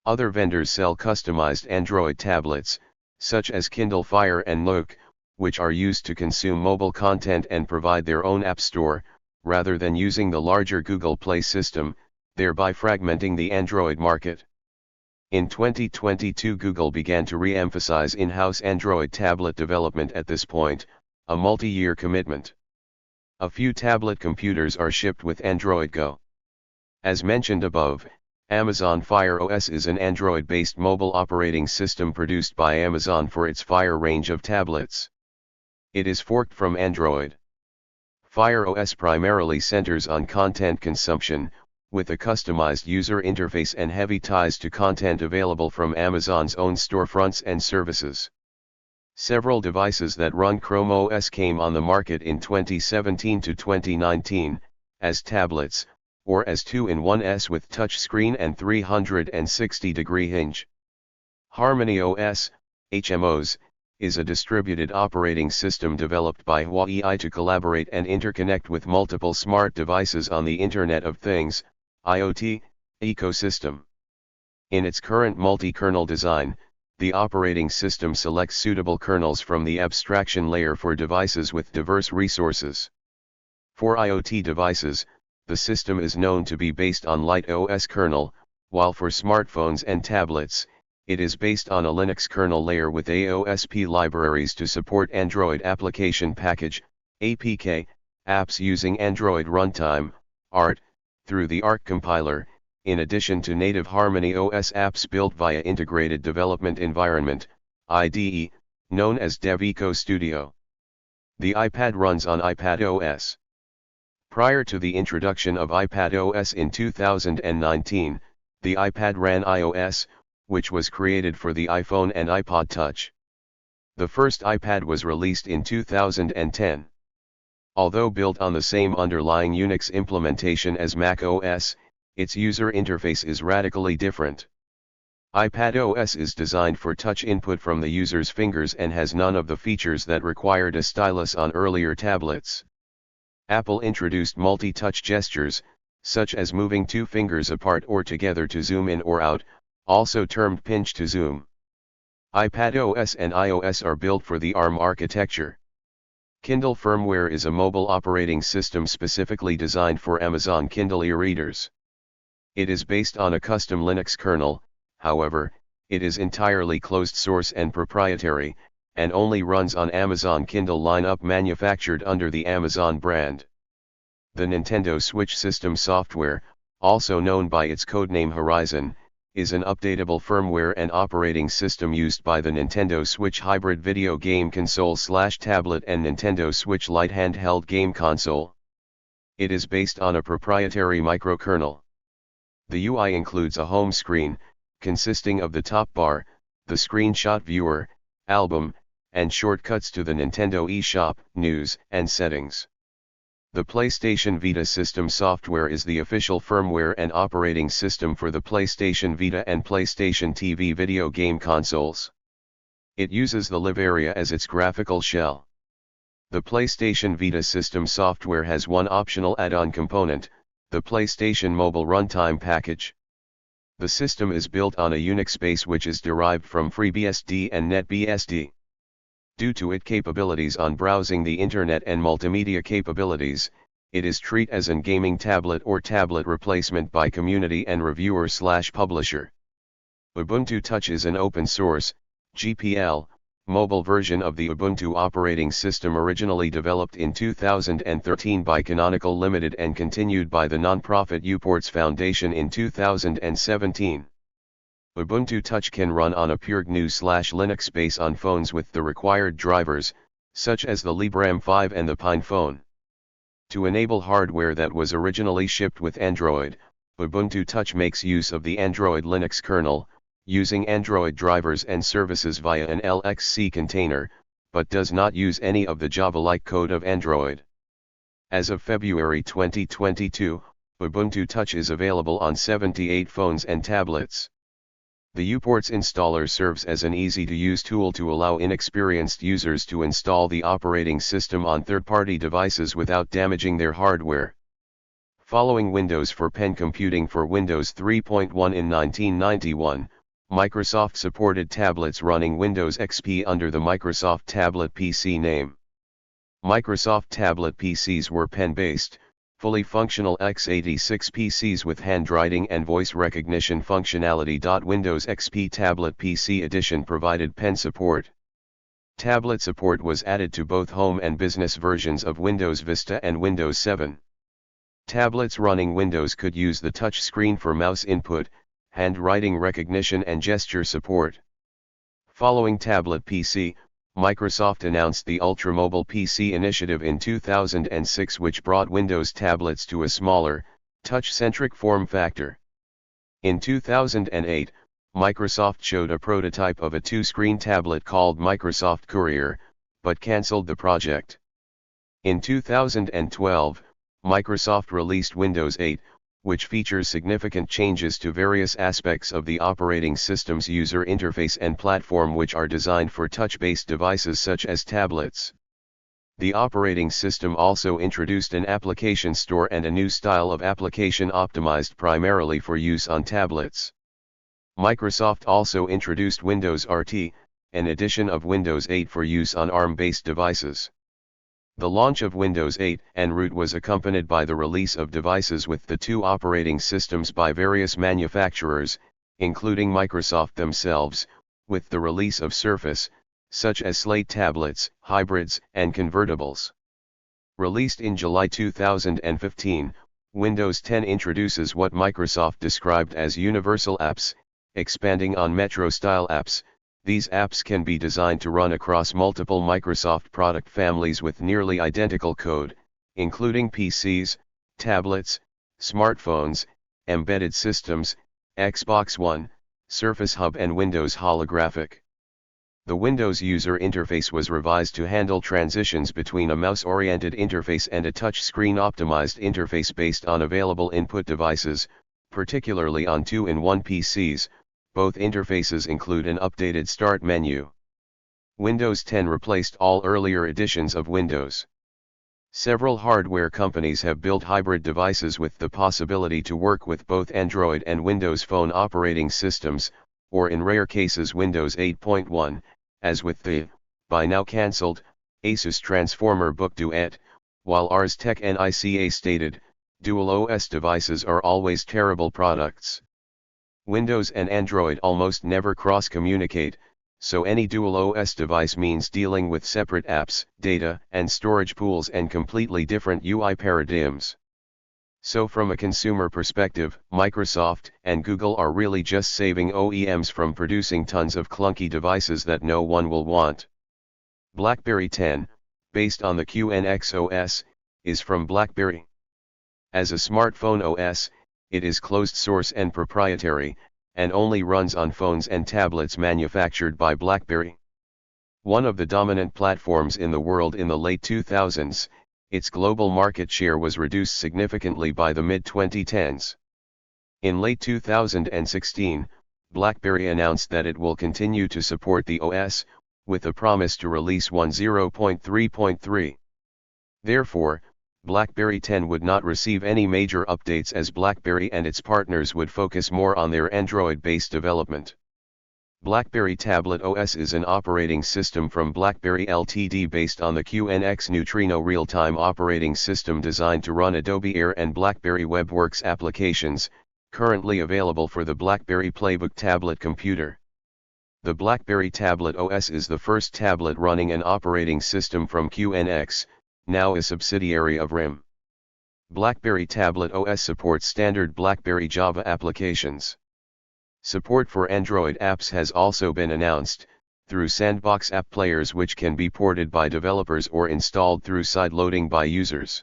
Other vendors sell customized Android tablets, such as Kindle Fire and Nook, which are used to consume mobile content and provide their own app store, rather than using the larger Google Play system, thereby fragmenting the Android market. In 2022, Google began to re-emphasize in-house Android tablet development at this point, a multi-year commitment. A few tablet computers are shipped with Android Go. As mentioned above, Amazon Fire OS is an Android-based mobile operating system produced by Amazon for its Fire range of tablets. It is forked from Android. Fire OS primarily centers on content consumption, with a customized user interface and heavy ties to content available from Amazon's own storefronts and services. Several devices that run Chrome OS came on the market in 2017 to 2019, as tablets, or as 2-in-1s with touchscreen and 360-degree hinge. Harmony OS, HMOS, is a distributed operating system developed by Huawei to collaborate and interconnect with multiple smart devices on the Internet of Things, IoT, ecosystem. In its current multi-kernel design, the operating system selects suitable kernels from the abstraction layer for devices with diverse resources. For IoT devices, the system is known to be based on Light OS kernel, while for smartphones and tablets, it is based on a Linux kernel layer with AOSP libraries to support Android Application Package, APK, apps using Android Runtime, ART, through the ARC compiler, in addition to native Harmony OS apps built via Integrated Development Environment, IDE, known as DevEco Studio. The iPad runs on iPad OS. Prior to the introduction of iPad OS in 2019, the iPad ran iOS, which was created for the iPhone and iPod Touch. The first iPad was released in 2010. Although built on the same underlying Unix implementation as Mac OS, its user interface is radically different. iPad OS is designed for touch input from the user's fingers and has none of the features that required a stylus on earlier tablets. Apple introduced multi-touch gestures, such as moving two fingers apart or together to zoom in or out, also termed pinch to zoom. iPad OS and iOS are built for the ARM architecture. Kindle firmware is a mobile operating system specifically designed for Amazon Kindle e-readers. It is based on a custom Linux kernel, however, it is entirely closed source and proprietary, and only runs on Amazon Kindle lineup manufactured under the Amazon brand. The Nintendo Switch system software, also known by its codename Horizon, is an updatable firmware and operating system used by the Nintendo Switch hybrid video game console/tablet and Nintendo Switch Lite handheld game console. It is based on a proprietary microkernel. The UI includes a home screen, consisting of the top bar, the screenshot viewer, album, and shortcuts to the Nintendo eShop, news, and settings. The PlayStation Vita system software is the official firmware and operating system for the PlayStation Vita and PlayStation TV video game consoles. It uses the Live area as its graphical shell. The PlayStation Vita system software has one optional add-on component, the PlayStation Mobile Runtime Package. The system is built on a Unix base which is derived from FreeBSD and NetBSD. Due to its capabilities on browsing the Internet and multimedia capabilities, it is treated as an gaming tablet or tablet replacement by community and reviewer/publisher. Ubuntu Touch is an open-source, GPL, mobile version of the Ubuntu operating system originally developed in 2013 by Canonical Limited and continued by the nonprofit Uports Foundation in 2017. Ubuntu Touch can run on a pure GNU/Linux base on phones with the required drivers, such as the Librem 5 and the Pine phone. To enable hardware that was originally shipped with Android, Ubuntu Touch makes use of the Android Linux kernel, using Android drivers and services via an LXC container, but does not use any of the Java-like code of Android. As of February 2022, Ubuntu Touch is available on 78 phones and tablets. The uports installer serves as an easy-to-use tool to allow inexperienced users to install the operating system on third-party devices without damaging their hardware. Following Windows for Pen Computing for Windows 3.1 in 1991, Microsoft supported tablets running Windows XP under the Microsoft Tablet PC name. Microsoft Tablet PCs were pen-based, fully functional x86 PCs with handwriting and voice recognition functionality. Windows XP Tablet PC Edition provided pen support. Tablet support was added to both home and business versions of Windows Vista and Windows 7. Tablets running Windows could use the touch screen for mouse input, handwriting recognition and gesture support. Following Tablet PC, Microsoft announced the Ultramobile PC initiative in 2006, which brought Windows tablets to a smaller, touch-centric form factor. In 2008, Microsoft showed a prototype of a two-screen tablet called Microsoft Courier, but cancelled the project. In 2012, Microsoft released Windows 8, which features significant changes to various aspects of the operating system's user interface and platform, which are designed for touch-based devices such as tablets. The operating system also introduced an application store and a new style of application optimized primarily for use on tablets. Microsoft also introduced Windows RT, an edition of Windows 8 for use on ARM-based devices. The launch of Windows 8 en route was accompanied by the release of devices with the two operating systems by various manufacturers, including Microsoft themselves, with the release of Surface, such as Slate tablets, hybrids, and convertibles. Released in July 2015, Windows 10 introduces what Microsoft described as universal apps, expanding on Metro-style apps. These apps can be designed to run across multiple Microsoft product families with nearly identical code, including PCs, tablets, smartphones, embedded systems, Xbox One, Surface Hub and Windows Holographic. The Windows user interface was revised to handle transitions between a mouse-oriented interface and a touchscreen optimized interface based on available input devices, particularly on 2-in-1 PCs. Both interfaces include an updated Start menu. Windows 10 replaced all earlier editions of Windows. Several hardware companies have built hybrid devices with the possibility to work with both Android and Windows Phone operating systems, or in rare cases Windows 8.1, as with the, by now cancelled, Asus Transformer Book Duet, while Ars Tech NICA stated, dual OS devices are always terrible products. Windows and Android almost never cross-communicate, so any dual OS device means dealing with separate apps, data, and storage pools and completely different UI paradigms. So from a consumer perspective, Microsoft and Google are really just saving OEMs from producing tons of clunky devices that no one will want. BlackBerry 10, based on the QNX OS, is from BlackBerry. As a smartphone OS, it is closed source and proprietary, and only runs on phones and tablets manufactured by BlackBerry. One of the dominant platforms in the world in the late 2000s, its global market share was reduced significantly by the mid-2010s. In late 2016, BlackBerry announced that it will continue to support the OS, with a promise to release 10.3.3. Therefore, BlackBerry 10 would not receive any major updates as BlackBerry and its partners would focus more on their Android-based development. BlackBerry Tablet OS is an operating system from BlackBerry Ltd based on the QNX Neutrino real-time operating system designed to run Adobe Air and BlackBerry WebWorks applications, currently available for the BlackBerry Playbook tablet computer. The BlackBerry Tablet OS is the first tablet running an operating system from QNX, now a subsidiary of RIM. BlackBerry Tablet OS supports standard BlackBerry Java applications. Support for Android apps has also been announced, through sandbox app players which can be ported by developers or installed through sideloading by users.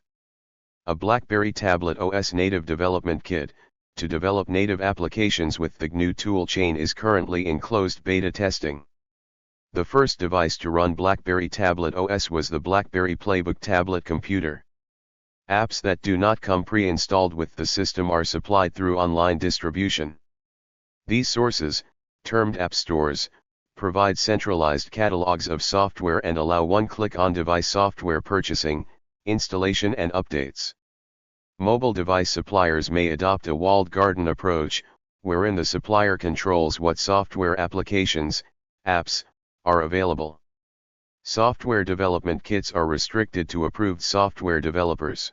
A BlackBerry Tablet OS native development kit, to develop native applications with the GNU toolchain is currently in closed beta testing. The first device to run BlackBerry Tablet OS was the BlackBerry Playbook tablet computer. Apps that do not come pre-installed with the system are supplied through online distribution. These sources, termed app stores, provide centralized catalogs of software and allow one-click on-device software purchasing, installation and updates. Mobile device suppliers may adopt a walled garden approach, wherein the supplier controls what software applications, apps, are available. Software development kits are restricted to approved software developers.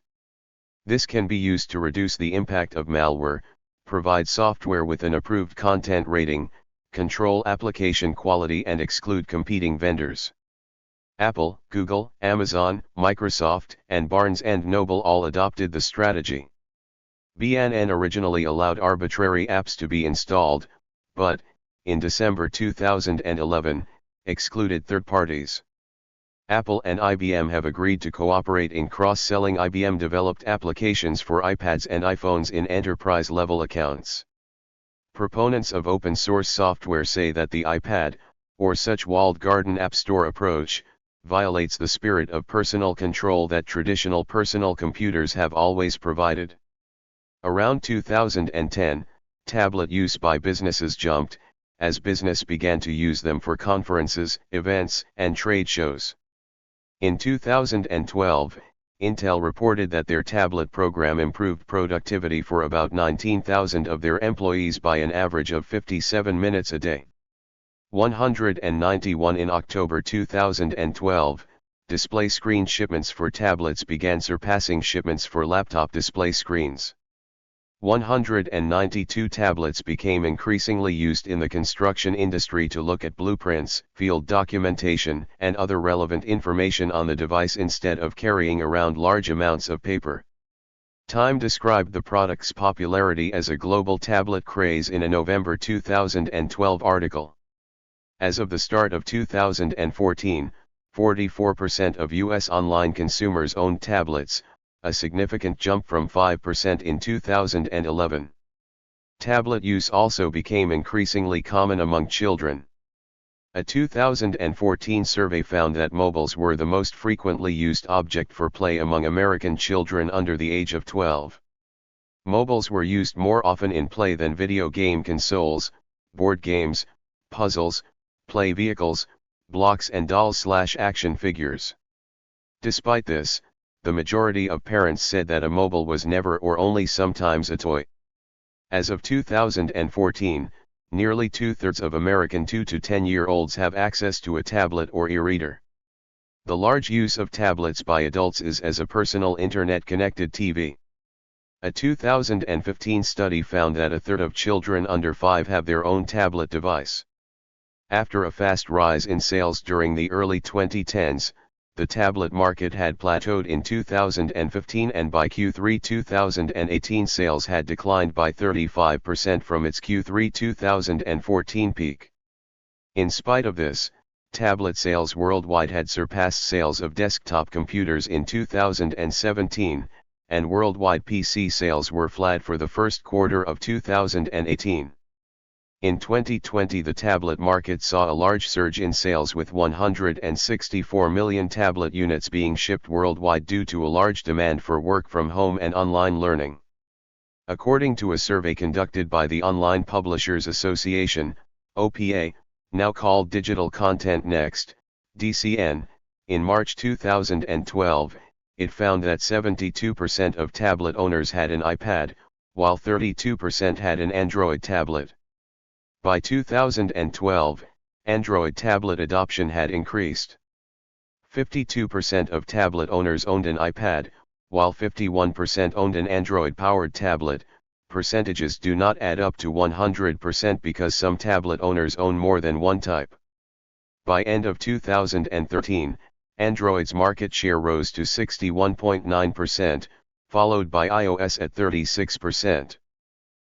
This can be used to reduce the impact of malware, provide software with an approved content rating, control application quality and exclude competing vendors. Apple, Google, Amazon, Microsoft, and Barnes & Noble all adopted the strategy. BNN originally allowed arbitrary apps to be installed, but, in December 2011, excluded third parties. Apple and IBM have agreed to cooperate in cross-selling IBM-developed applications for iPads and iPhones in enterprise-level accounts. Proponents of open-source software say that the iPad, or such walled garden app store approach, violates the spirit of personal control that traditional personal computers have always provided. Around 2010, tablet use by businesses jumped, as business began to use them for conferences, events, and trade shows. In 2012, Intel reported that their tablet program improved productivity for about 19,000 of their employees by an average of 57 minutes a day. 191 in October 2012, display screen shipments for tablets began surpassing shipments for laptop display screens. 192 tablets became increasingly used in the construction industry to look at blueprints, field documentation, and other relevant information on the device instead of carrying around large amounts of paper. Time described the product's popularity as a global tablet craze in a November 2012 article. As of the start of 2014, 44% of U.S. online consumers owned tablets, a significant jump from 5% in 2011. Tablet use also became increasingly common among children. A 2014 survey found that mobiles were the most frequently used object for play among American children under the age of 12. Mobiles were used more often in play than video game consoles, board games, puzzles, play vehicles, blocks and dolls/action figures. Despite this, the majority of parents said that a mobile was never or only sometimes a toy. As of 2014, nearly two-thirds of American 2 to 10-year-olds have access to a tablet or e-reader. The large use of tablets by adults is as a personal internet-connected TV. A 2015 study found that a third of children under 5 have their own tablet device. After a fast rise in sales during the early 2010s, the tablet market had plateaued in 2015 and by Q3 2018 sales had declined by 35% from its Q3 2014 peak. In spite of this, tablet sales worldwide had surpassed sales of desktop computers in 2017, and worldwide PC sales were flat for the first quarter of 2018. In 2020 the tablet market saw a large surge in sales with 164 million tablet units being shipped worldwide due to a large demand for work from home and online learning. According to a survey conducted by the Online Publishers Association, OPA, now called Digital Content Next, DCN, in March 2012, it found that 72% of tablet owners had an iPad, while 32% had an Android tablet. By 2012, Android tablet adoption had increased. 52% of tablet owners owned an iPad, while 51% owned an Android-powered tablet. Percentages do not add up to 100% because some tablet owners own more than one type. By end of 2013, Android's market share rose to 61.9%, followed by iOS at 36%.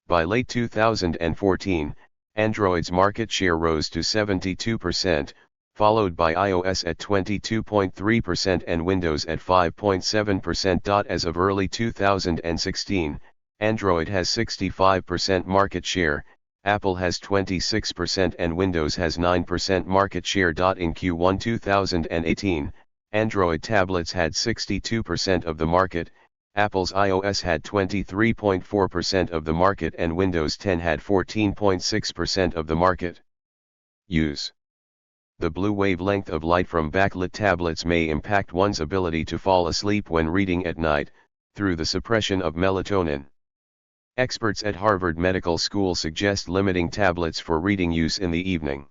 By late 2014, Android's market share rose to 72%, followed by iOS at 22.3% and Windows at 5.7%. As of early 2016, Android has 65% market share, Apple has 26% and Windows has 9% market share. In Q1 2018, Android tablets had 62% of the market, Apple's iOS had 23.4% of the market and Windows 10 had 14.6% of the market. Use. The blue wavelength of light from backlit tablets may impact one's ability to fall asleep when reading at night, through the suppression of melatonin. Experts at Harvard Medical School suggest limiting tablets for reading use in the evening.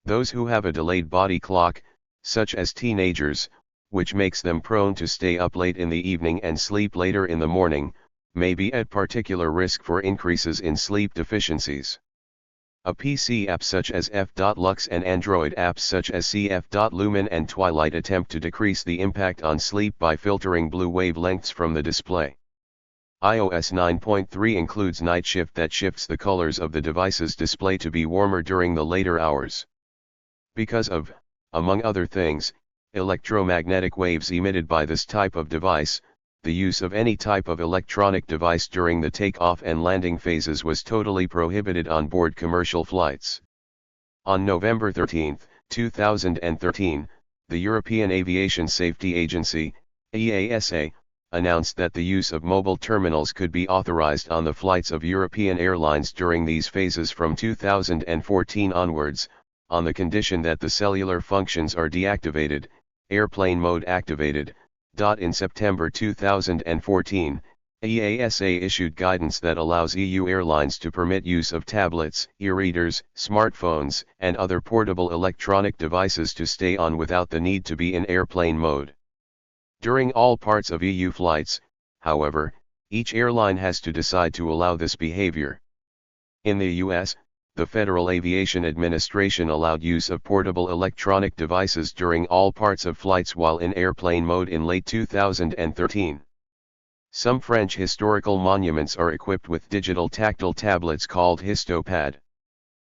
Those who have a delayed body clock, such as teenagers, which makes them prone to stay up late in the evening and sleep later in the morning, may be at particular risk for increases in sleep deficiencies. A PC app such as F.Lux and Android apps such as CF.Lumen and Twilight attempt to decrease the impact on sleep by filtering blue wavelengths from the display. iOS 9.3 includes night shift that shifts the colors of the device's display to be warmer during the later hours. Because of, among other things, electromagnetic waves emitted by this type of device, the use of any type of electronic device during the takeoff and landing phases was totally prohibited on board commercial flights. On November 13, 2013, the European Aviation Safety Agency, EASA, announced that the use of mobile terminals could be authorized on the flights of European airlines during these phases from 2014 onwards, on the condition that the cellular functions are deactivated, airplane mode activated. In September 2014, EASA issued guidance that allows EU airlines to permit use of tablets, e-readers, smartphones, and other portable electronic devices to stay on without the need to be in airplane mode. During all parts of EU flights, however, each airline has to decide to allow this behavior. In the US, the Federal Aviation Administration allowed use of portable electronic devices during all parts of flights while in airplane mode in late 2013. Some French historical monuments are equipped with digital tactile tablets called Histopad.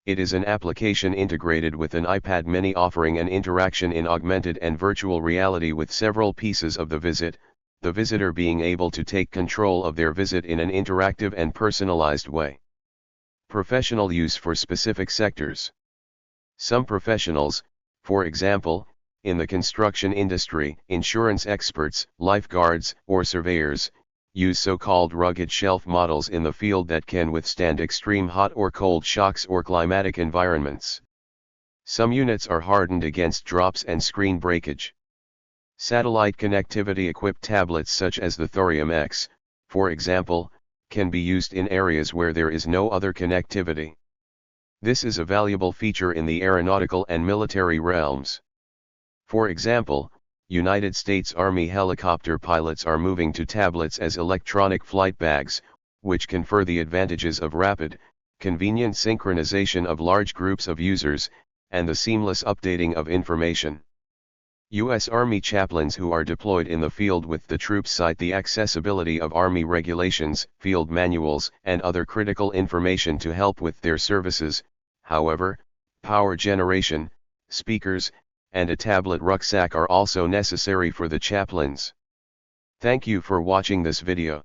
It is an application integrated with an iPad mini offering an interaction in augmented and virtual reality with several pieces of the visitor being able to take control of their visit in an interactive and personalized way. Professional use for specific sectors. Some professionals, for example, in the construction industry, insurance experts, lifeguards, or surveyors, use so-called rugged shelf models in the field that can withstand extreme hot or cold shocks or climatic environments. Some units are hardened against drops and screen breakage. Satellite connectivity-equipped tablets such as the Thorium X, for example, can be used in areas where there is no other connectivity. This is a valuable feature in the aeronautical and military realms. For example, United States Army helicopter pilots are moving to tablets as electronic flight bags, which confer the advantages of rapid, convenient synchronization of large groups of users, and the seamless updating of information. U.S. Army chaplains who are deployed in the field with the troops cite the accessibility of Army regulations, field manuals, and other critical information to help with their services. However, power generation, speakers, and a tablet rucksack are also necessary for the chaplains. Thank you for watching this video.